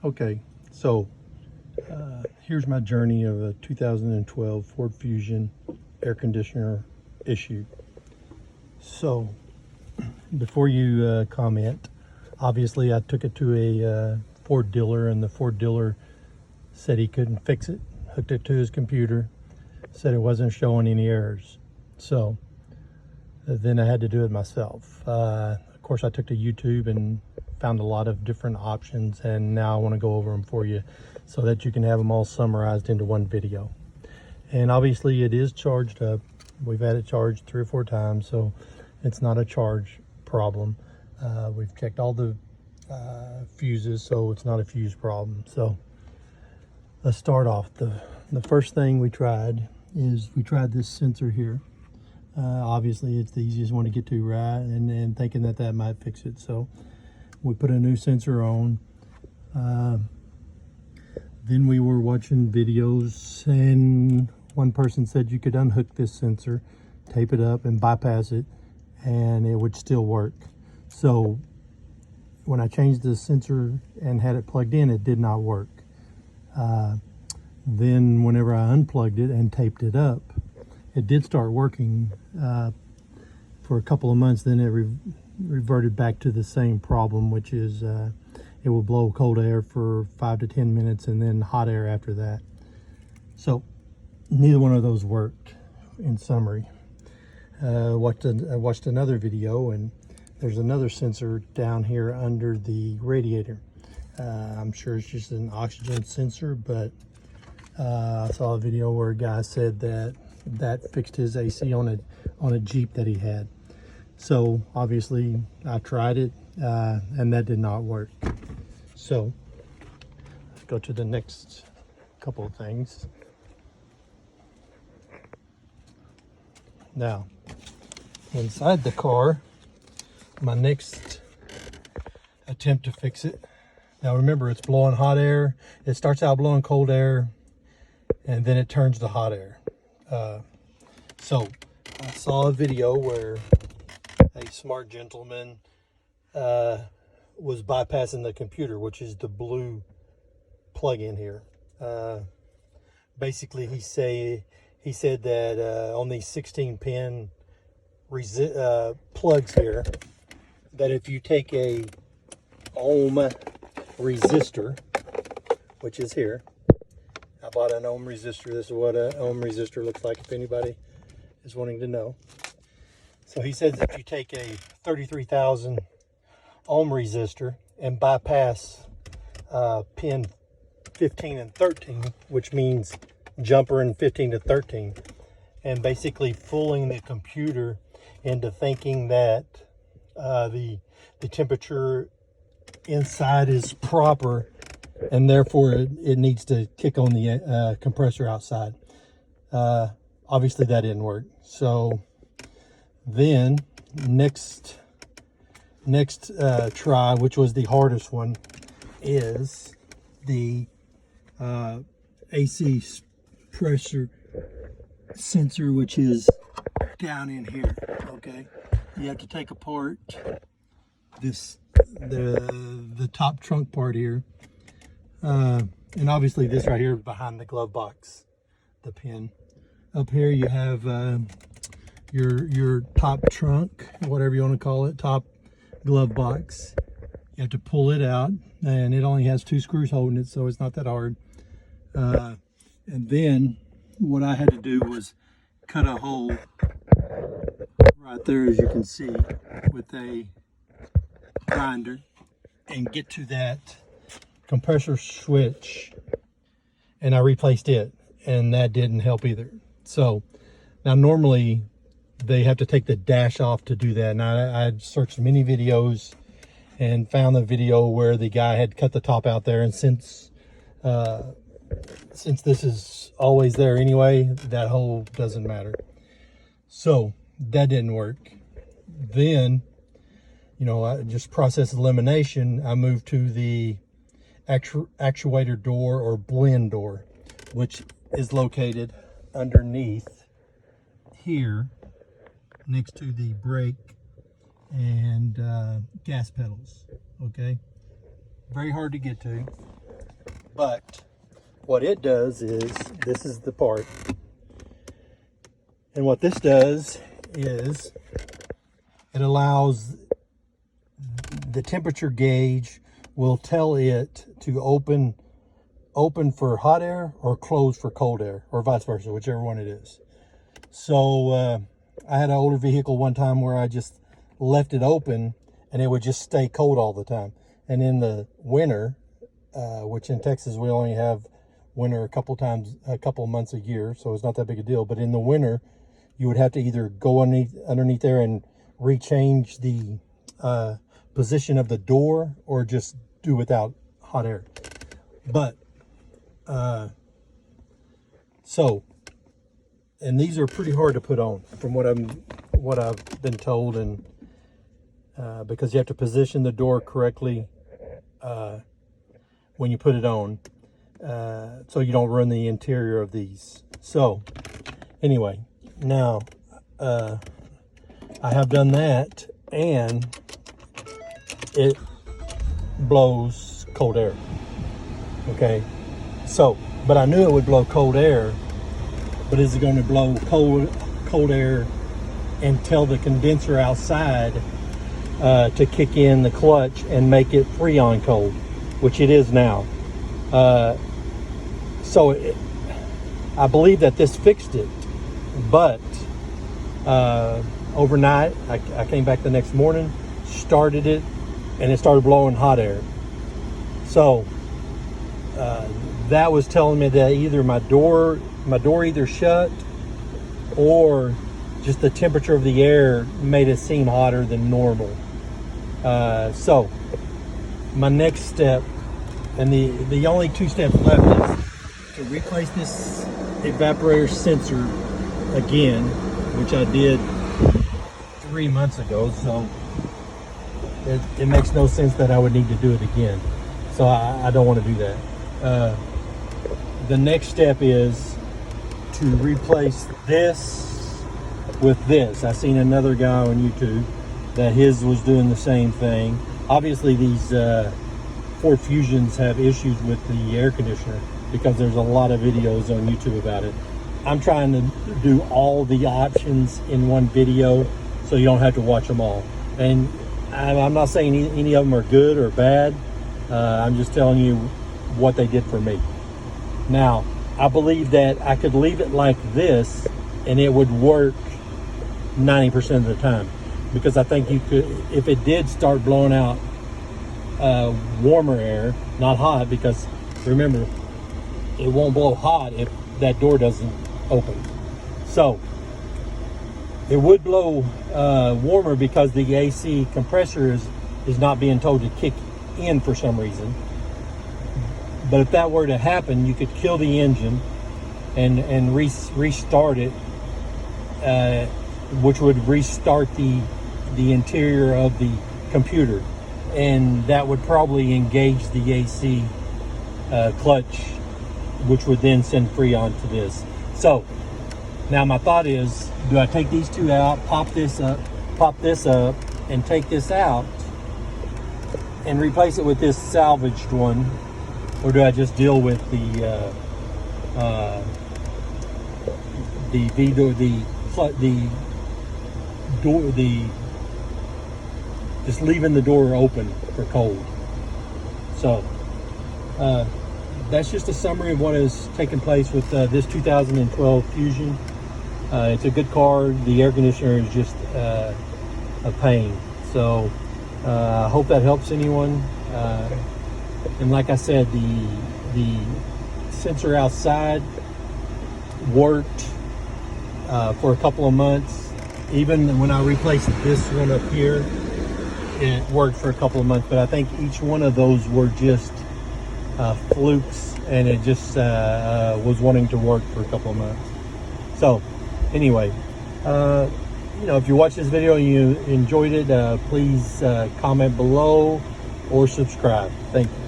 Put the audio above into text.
Okay, so here's my journey of a 2012 Ford Fusion air conditioner issue. So before you comment, obviously I took it to a Ford dealer, and the Ford dealer said he couldn't fix it. Hooked it to his computer, said it wasn't showing any errors. So then I had to do it myself. Of course, I took to YouTube and found a lot of different options, and now I want to go over them for you so that you can have them all summarized into one video. And obviously it is charged up. We've had it charged 3 or 4 times, so it's not a charge problem. We've checked all the fuses, so it's not a fuse problem. So let's start off. The first thing we tried is this sensor here. Obviously it's the easiest one to get to, right? And thinking that that might fix it. So we put a new sensor on. Then we were watching videos, and one person said you could unhook this sensor, tape it up and bypass it, and it would still work. So when I changed the sensor and had it plugged in, it did not work. Then whenever I unplugged it and taped it up, it did start working for a couple of months. Then it reverted back to the same problem, which is it will blow cold air for 5 to 10 minutes and then hot air after that. So neither one of those worked. In summary, I watched another video, and there's another sensor down here under the radiator. I'm sure it's just an oxygen sensor, but I saw a video where a guy said that fixed his AC on a Jeep that he had. So obviously I tried it, and that did not work. So let's go to the next couple of things. Now, inside the car, my next attempt to fix it. Now remember, it's blowing hot air. It starts out blowing cold air, and then it turns to hot air. So I saw a video where a smart gentleman was bypassing the computer, which is the blue plug-in here. Basically, he said that on these 16-pin plugs here, that if you take a ohm resistor, which is here, I bought an ohm resistor. This is what an ohm resistor looks like, if anybody is wanting to know. So he says if you take a 33,000 ohm resistor and bypass pin 15 and 13, which means jumper in 15 to 13, and basically fooling the computer into thinking that the temperature inside is proper, and therefore it needs to kick on the compressor outside. Obviously that didn't work. So then next try, which was the hardest one, is the AC pressure sensor, which is down in here. Okay, you have to take apart the top trunk part here, and obviously this right here is behind the glove box, the pin. Up here you have your top trunk, whatever you want to call it, top glove box. You have to pull it out, and it only has 2 screws holding it, so it's not that hard. And then what I had to do was cut a hole right there, as you can see, with a grinder, and get to that compressor switch, and I replaced it, and that didn't help either. So now normally they have to take the dash off to do that, and I searched many videos and found the video where the guy had cut the top out there, and since this is always there anyway, that hole doesn't matter. So that didn't work. Then, you know, I just process elimination. I moved to the actuator door, or blend door, which is located underneath here next to the brake and gas pedals. Okay, very hard to get to. But what it does is, this is the part, and what this does is it allows the temperature gauge will tell it to open for hot air or close for cold air, or vice versa, whichever one it is. So I had an older vehicle one time where I just left it open and it would just stay cold all the time. And in the winter, which in Texas we only have winter a couple months a year, so it's not that big a deal. But in the winter, you would have to either go underneath there and rechange the position of the door, or just do without hot air. But and these are pretty hard to put on, from what I've been told, and because you have to position the door correctly when you put it on, so you don't ruin the interior of these. So anyway, now I have done that, and it blows cold air. Okay, so, but I knew it would blow cold air, but is it going to blow cold air and tell the condenser outside to kick in the clutch and make it Freon cold, which it is now. I believe that this fixed it, but overnight I came back the next morning, started it, and it started blowing hot air. So that was telling me that either my door either shut, or just the temperature of the air made it seem hotter than normal. So my next step, and the only 2 steps left, is to replace this evaporator sensor again, which I did 3 months ago. So it makes no sense that I would need to do it again. So I don't want to do that. The next step is to replace this with this. I seen another guy on YouTube that his was doing the same thing. Obviously these Ford Fusions have issues with the air conditioner, because there's a lot of videos on YouTube about it. I'm trying to do all the options in one video so you don't have to watch them all. And I'm not saying any of them are good or bad. I'm just telling you what they did for me. Now, I believe that I could leave it like this and it would work 90% of the time, because I think you could, if it did start blowing out warmer air, not hot, because remember, it won't blow hot if that door doesn't open. So it would blow warmer because the AC compressor is not being told to kick in for some reason. But if that were to happen, you could kill the engine and restart it, which would restart the interior of the computer, and that would probably engage the AC clutch, which would then send Freon to this. So now my thought is, do I take these 2 out, pop this up, and take this out and replace it with this salvaged one, or do I just deal with the just leaving the door open for cold? So that's just a summary of what has taken place with this 2012 Fusion. It's a good car. The air conditioner is just a pain. So I hope that helps anyone. And like I said, the sensor outside worked for a couple of months. Even when I replaced this one up here, it worked for a couple of months. But I think each one of those were just flukes, and it just was wanting to work for a couple of months. So anyway, if you watch this video and you enjoyed it, please comment below or subscribe. Thank you.